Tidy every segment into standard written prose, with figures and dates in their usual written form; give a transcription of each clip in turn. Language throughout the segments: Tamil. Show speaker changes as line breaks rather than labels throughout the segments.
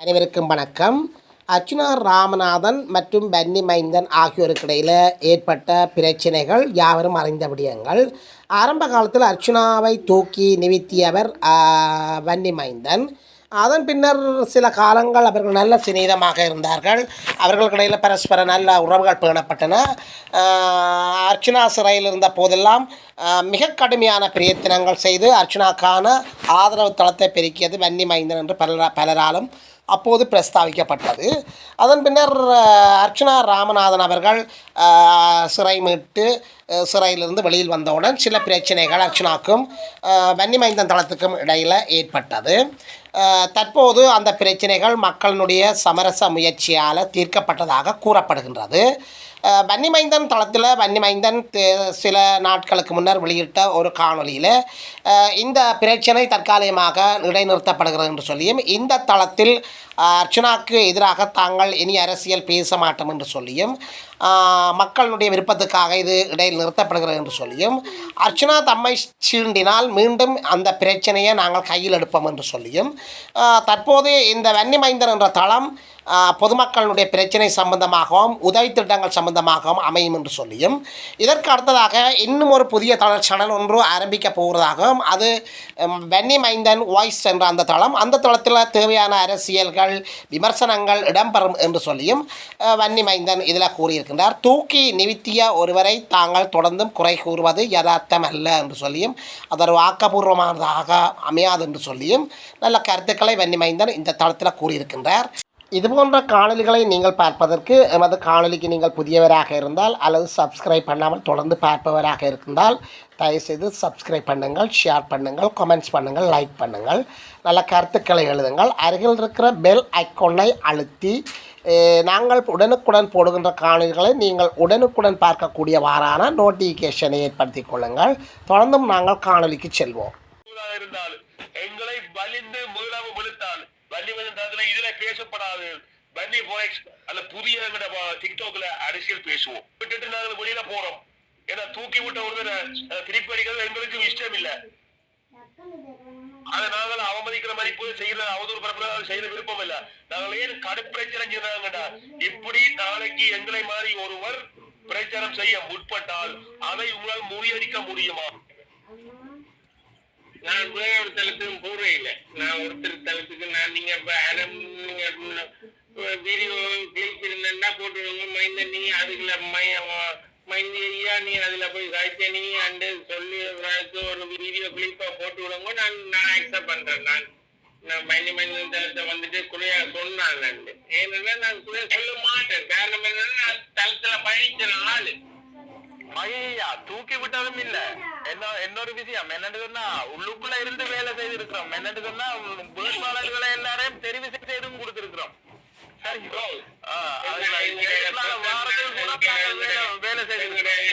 அனைவருக்கும் வணக்கம். அர்ச்சுனா ராமநாதன் மற்றும் பன்னி மைந்தன் ஆகியோருக்கு இடையில் ஏற்பட்ட பிரச்சனைகள் யாவரும் அறிந்த விடயங்கள். ஆரம்ப காலத்தில் அர்ச்சுனாவை தூக்கி நிறுத்தியவர் பன்னி மைந்தன். அதன் பின்னர் சில காலங்கள் அவர்கள் நல்ல சிநேகமாக இருந்தார்கள். அவர்களுக்கிடையில் பரஸ்பர நல்ல உறவுகள் பேணப்பட்டன. அர்ச்சுனா சிறையில் இருந்த போதெல்லாம் மிக கடுமையான பிரயத்தனங்கள் செய்து அர்ச்சுனாக்கான ஆதரவு தளத்தை பெருக்கியது பன்னி மைந்தன் என்று பலராலும் அப்போது பிரஸ்தாவிக்கப்பட்டது. அதன் பின்னர் அர்ச்சுனா ராமநாதன் அவர்கள் சிறை மீட்டு சிறையிலிருந்து வெளியில் வந்தவுடன் சில பிரச்சனைகள் அர்ச்சுனாக்கும் பன்னி மைந்தன் தளத்துக்கும் இடையில் ஏற்பட்டது. தற்போது அந்த பிரச்சனைகள் மக்களினுடைய சமரச முயற்சியால் தீர்க்கப்பட்டதாக கூறப்படுகின்றது. பன்னி மைந்தன் தளத்தில் பன்னி மைந்தன் சில நாட்களுக்கு முன்னர் வெளியிட்ட ஒரு காணொலியில் இந்த பிரச்சனை தற்காலிகமாக இடைநிறுத்தப்படுகிறது என்று சொல்லியும், இந்த தளத்தில் அர்ச்சுனாக்கு எதிராக தாங்கள் இனி அரசியல் பேச மாட்டோம் என்று சொல்லியும், மக்களுடைய விருப்பத்துக்காக இது இடையில் நிறுத்தப்படுகிறது என்று சொல்லியும், அர்ச்சுனா தம்மை சீண்டினால் மீண்டும் அந்த பிரச்சனையை நாங்கள் கையில் எடுப்போம் என்று சொல்லியும், தற்போது இந்த பன்னி மைந்தன் என்ற தளம் பொதுமக்களுடைய பிரச்சனை சம்பந்தமாகவும் உதவி திட்டங்கள் சம்பந்தமாகவும் அமையும் என்று சொல்லியும், இதற்கு அடுத்ததாக இன்னும் ஒரு புதிய சேனல் ஒன்று ஆரம்பிக்க போகிறதாகவும், அது பன்னி மைந்தன் வாய்ஸ் என்ற அந்த தளம், அந்த தளத்தில் தேவையான அரசியல்கள் விமர்சனங்கள் இடம்பெறும் என்று சொல்லியும் பன்னி மைந்தன் இதில் கூறியிருக்கின்றார். தூக்கி நிறுத்திய ஒருவரை தாங்கள் தொடர்ந்தும் குறை கூறுவது யதார்த்தம் அல்ல என்று சொல்லியும், அது ஒரு ஆக்கப்பூர்வமானதாக அமையாது என்று சொல்லியும் நல்ல கருத்துக்களை பன்னி மைந்தன் இந்த தளத்தில் கூறியிருக்கின்றார். இதுபோன்ற காணொலிகளை நீங்கள் பார்ப்பதற்கு எமது காணொலிக்கு நீங்கள் புதியவராக இருந்தால் அல்லது சப்ஸ்கிரைப் பண்ணாமல் தொடர்ந்து பார்ப்பவராக இருந்தால் தயவுசெய்து சப்ஸ்கிரைப் பண்ணுங்கள், ஷேர் பண்ணுங்கள், கமெண்ட்ஸ் பண்ணுங்கள், லைக் பண்ணுங்கள், நல்ல கருத்துக்களை எழுதுங்கள். அருகில் இருக்கிற பெல் ஐக்கோனை அழுத்தி நாங்கள் உடனுக்குடன் போடுகின்ற காணொலிகளை நீங்கள் உடனுக்குடன் பார்க்கக்கூடியவாறான நோட்டிஃபிகேஷனை ஏற்படுத்தி கொள்ளுங்கள். தொடர்ந்தும் நாங்கள் காணொலிக்கு செல்வோம்.
எங்களை வலிந்து முதலாக விழுத்தால் இதுல பேசப்படாது. பன்னி போரெக்ஸ் அல்ல புதிய டிக்டாக்ல அரசியல் பேசுவோம். விட்டுட்டு நாங்கள் வெளியில போறோம். ஏன்னா தூக்கி விட்ட ஒருவரை திருப்பி அடிக்கிறது எங்களுக்கும் இஷ்டம் இல்லை. அதை நாங்கள் அவமதிக்கிற மாதிரி செய்யற அவதூறு பரப்புறது செய்யற விருப்பம் இல்லை. நாங்கள் ஏன் கடுப்பிரச்சனை செய்யறாங்கடா, இப்படி நாளைக்கு எங்களை மாதிரி ஒருவர் பிரச்சாரம் செய்ய முற்பட்டால் அதை உங்களால் முறியடிக்க முடியுமா? நான் ஒரு தளத்துக்கும் போறே இல்லை. நான் ஒருத்தர் தளத்துக்கு நான் நீங்க வீடியோ கிளிப் இருந்தா போட்டுவிடுங்க. மைந்த நீ அதுக்குள்ள மைந்தியா நீ அதுல போய் காய்ச்ச நீ அண்டு சொல்லி ஒரு வீடியோ கிளிப்பா போட்டு விடுங்க. நான் அக்செப்ட் பண்றேன். நான் மைந்த தளத்தை வந்துட்டு குறையா சொன்னாங்க. ஏன்னா நான் குறைய சொல்ல மாட்டேன். காரணம் என்னன்னா நான் தளத்துல பயணிச்ச ஆளு. ஐயா தூக்கி விட்டதும் இல்ல. என்னொரு விஷயம் என்னன்னு சொன்னா உள்ளுக்குள்ள இருந்து வேலை செய்திருக்கிறோம். என்னன்னு சொன்னா வேட்பாளர்களை எல்லாரையும் தெரிவு செய்தும் கொடுத்திருக்கிறோம். வேலை செய்திருக்கிறோம்.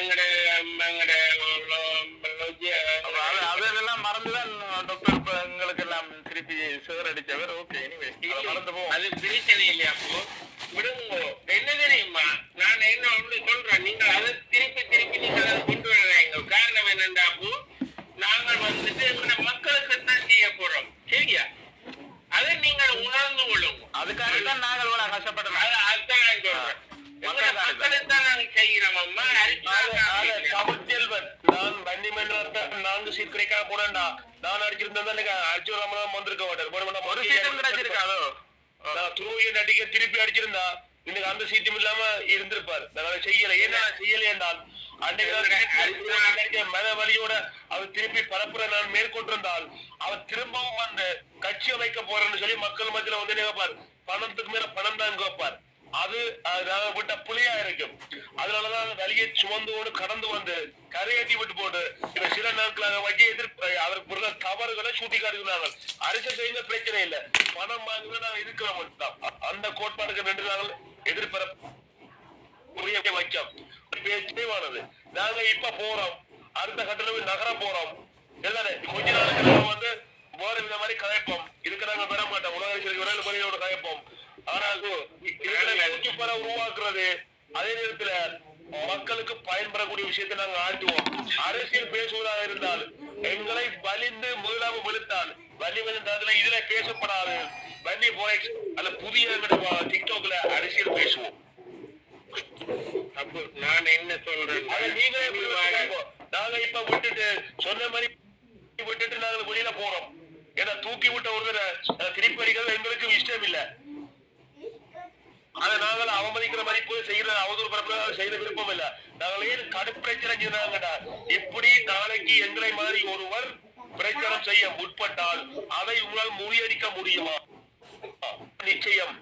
அதெல்லாம் மறந்துதான் டாக்டர் எங்களுக்கு எல்லாம் திருப்பி சேர் அடிச்சவர். ஓகே, அது பிரச்சனை இல்லையா? அப்போ விடுங்க. என்ன தெரியுமா, நான் என்ன ஒன்று சொல்றேன், நீங்க அதை திருப்பி நீங்க அதை கொண்டு வர்றீங்க. காரணம் என்னண்டா, அப்போ நாங்கள் வந்துட்டு மக்களுக்கு தான் செய்ய போறோம். சரியா? அதை நீங்கள் உணர்ந்து கொள்ளுங்க. அதுக்காக தான் நாங்கள் இவ்வளவு கஷ்டப்படுறோம். அதுதான் நான் சொல்றேன். மக்களுக்கு தான் நாங்கள் செய்கிறோம். அம்மா தமிழ்ச்செல்வன் நான் பன்னி மேல் 4 சீட் கிடைக்காம போனேன்டா. நான் அடிச்சிருந்தா அர்ஜுன் ராமநாதன் வந்திருக்க மாட்டேன். ஒரு சீட்டும் கிடைச்சிருக்காதோ. நான் துருவிய நடிக்க திருப்பி அடிச்சிருந்தா இன்னைக்கு அந்த சீட்டும் இல்லாம இருந்திருப்பாரு. நான் செய்யல. ஏன்னா செய்யல என்றால் அன்றைக்கு மன வலியோட அவர் திருப்பி பரப்புரை நான் மேற்கொண்டிருந்தால் அவர் திரும்பவும் வந்து கட்சி அமைக்க போறேன்னு சொல்லி மக்கள் மத்தியில வந்து கேட்பார். பணத்துக்கு மேல பணம் தான் கேட்பார். அது நாங்க விட்ட புலியா இருக்கும். அதனாலதான் வலியை சுமந்து கடந்து வந்து கரையேற்றி விட்டு போட்டு இப்ப சில நாட்களாக வட்டி எதிர்ப்பு அவருக்கு தவறுகளை சூட்டி காட்டுகிறாங்க. அரசியல் செய்ய பிரச்சனை இல்லை, பணம் வாங்க நாங்க இருக்கிறோம். அந்த கோட்பாடுக்கு நின்று நாங்கள் எதிர்ப்பற வைக்கம் பேச்சுவானது. நாங்க இப்ப போறோம், அடுத்த கட்டணம் நகர போறோம். எல்லாரும் கொஞ்ச நாளுக்கு வந்து வேற வித மாதிரி கதைப்போம். இதுக்கு நாங்க பெற மாட்டோம். உலக அரசியல் கதைப்போம். ஆனால் உருவாக்குறது அதே நேரத்துல மக்களுக்கு பயன்படக்கூடிய விஷயத்தை நாங்கள் ஆட்டுவோம். அரசியல் பேசுவதாக இருந்தால் எங்களை வலிந்து முதலாக விழுத்தால் வலிவதன் இதுல பேசப்படாது. வண்டி போய் அந்த புதிய டிக்டாக்ல அரசியல் பேசுவோம். அப்போ நான் என்ன சொல்றேன், நீங்களே நாங்க இப்ப விட்டுட்டு சொன்ன மாதிரி விட்டுட்டு நாங்க வெளியில போறோம். ஏன்னா தூக்கி விட்ட ஒருத்தர திருப்பி அடிக்கிறது எங்களுக்கு இஷ்டம் இல்ல. அதை நாங்கள் அவமதிக்கிற மாதிரி செய்யற அவதூறு பரப்புல செய்ய விருப்பம் இல்ல. நாங்கள் ஏன் கடுப்பிரச்சனை எப்படி நாளைக்கு எங்களை மாதிரி ஒருவர் பிரச்சாரம் செய்ய முற்பட்டால் அதை உங்களால் முறியடிக்க முடியுமா? நிச்சயம்.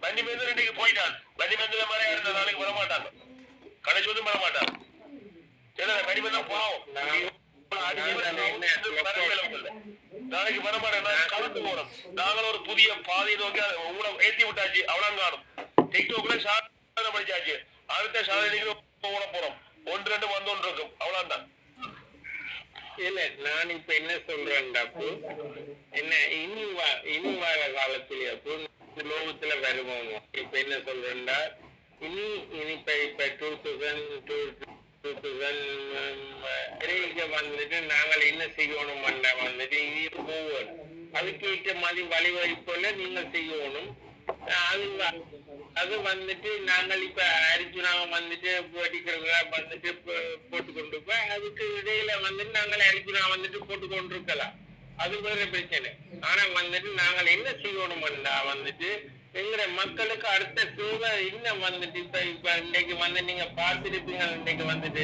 வண்டிமேந்தர் இன்னைக்கு போயிட்டான். வண்டிமேந்தர் மாதிரி இருந்த நாளைக்கு வரமாட்டாங்க, கடைசி வந்து வரமாட்டாங்க. வண்டிமேந்தர் போவோம் நாளைக்கு வரமாட்டேன். கலந்து போறோம். நாங்களும் ஒரு புதிய பாதையை நோக்கி உங்களை ஏற்றி விட்டாச்சு. அவ்வளவு காணும். டிக்டாக்ல சாதனை படிச்சாச்சு. அடுத்த சாதனைக்கு போட போறோம். 1-2 வந்து இருக்கும். அவ்வளவுதான். இல்ல நான் இப்ப என்ன சொல்றேன்டா, என்ன இனி வர காலத்துல லோகத்துல வருவோம். இப்ப என்ன சொல்றேன்டா, இனி இப்ப 2000 வந்துட்டு நாங்கள் என்ன செய்யணும் வந்துட்டு இது போவோம். அதுக்கு மாதிரி வழிவகுப்புல நீங்க செய்யணும். அது வந்துட்டு நாங்கள் இப்ப அர்ஜுனாவை வந்துட்டு போட்டிக்கிறதா வந்துட்டு போட்டு கொண்டிருப்போம். அதுக்கு இடையில வந்துட்டு நாங்கள் அர்ஜுனா வந்துட்டு போட்டு கொண்டிருக்கலாம். அது வேற பிரச்சனை. ஆனா வந்துட்டு நாங்கள் என்ன செய்யணும்னா வந்துட்டு எங்க மக்களுக்கு அடுத்த தேவை இன்னும் வந்துட்டு இப்ப இன்னைக்கு வந்து நீங்க பார்த்திருப்பீங்க. இன்னைக்கு வந்துட்டு